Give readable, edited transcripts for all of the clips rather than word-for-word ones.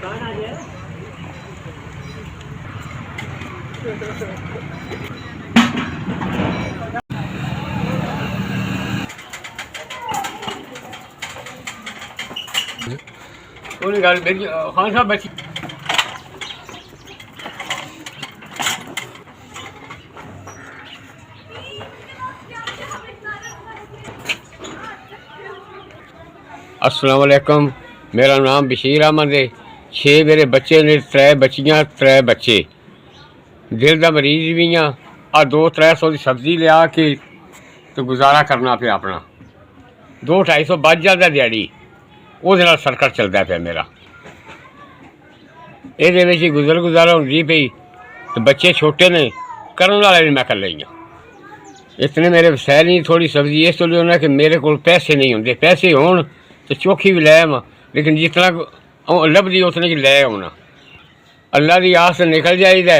खान साहब बच्ची अस्सलाम वालेकुम, मेरा नाम बशीर अहमद है। 6 मेरे बच्चे ने, 3 बच्चियां 3 बच्चे। दिल का मरीज भी हाँ। आ 200-300 की सब्जी लिया के तो गुजारा करना पे अपना 200-250 बच जाता दिहाड़ी, वो सर्कट चलता पे मेरा। ये गुजारा होती पई तो बच्चे छोटे ने, करने वाले भी मैं कल ही हाँ। इतने मेरे वसैल नहीं, थोड़ी सब्जी इस लिए होना कि मेरे को पैसे नहीं होंगे। पैसे होन तो चौखी भी लै आवां, लेकिन जितना लभदी उतने की लै आना। अल्लाह की आस से निकल जाइदा।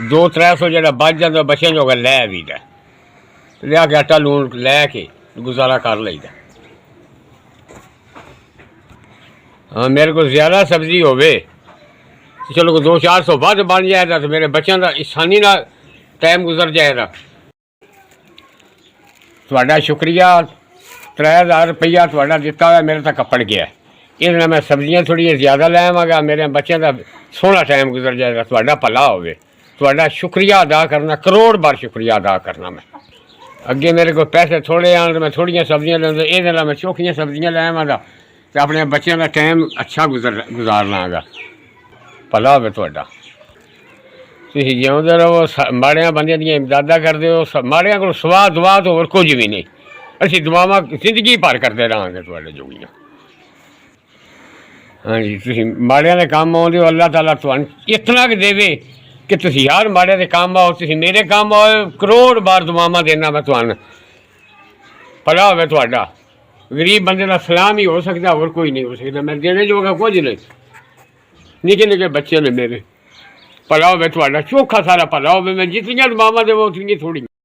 200-300 जो बच जाता बच्चों जो लै भी दा, लिया के आटा लून लैके गुजारा कर लईदा। हाँ, मेरे को ज़्यादा सब्जी होवे चलो 200-400 वध बन जाएगा तो मेरे बच्चों का आसानी ना टाइम गुजर जाएगा। तुहाडा शुक्रिया, 3000 रुपया तुहाडा दिता हुआ मेरे तक कपड़ गया। ये मैं सब्जियां थोड़ी ज़्यादा लै आवांगा, मेरे बच्चों का सोहना टाइम गुजर जाएगा। तुहाडा भला होवे, तुहाडा शुक्रिया अदा करना, करोड़ बार शुक्रिया अदा करना। मैं अगे मेरे को पैसे थोड़े आन तो मैं थोड़ियां सब्जियां लेंदा, ये मैं चौखियां सब्जियां लै आवांगा तो अपने बच्चों का टाइम अच्छा गुजार लाँगा। भला होवे तुहाडा। तुसीं जिउंदे रहो, माड़ियां बंदियां दियां इमदादां करदे हो। माड़ियां कोल सवा दुआ तो होर कुछ भी नहीं। असीं दुआवां जिंदगी भर करते रहांगे तुहाडे जोगियां। हाँ जी, तुसीं माड़ियां दे कम्म आउंदे हो, अल्लाह ताला तुहानूं इतना कि देवे कि तुसीं हर माड़े दे कम्म आओ, तुसीं मेरे कम्म आओ। करोड़ बार दुआवां देना मैं तुहानूं। भला होवे तुहाडा। गरीब बंदे दा सलाम ही हो सकदा, होर कोई नहीं हो सकदा। मैं देने जोगा कुछ नहीं। निक्के निक्के बच्चे ने मेरे। भला होवे तुहाडा, चोखा सारा भला होवे। मैं जितनियां दुआवां देवो उतनी थोड़ी।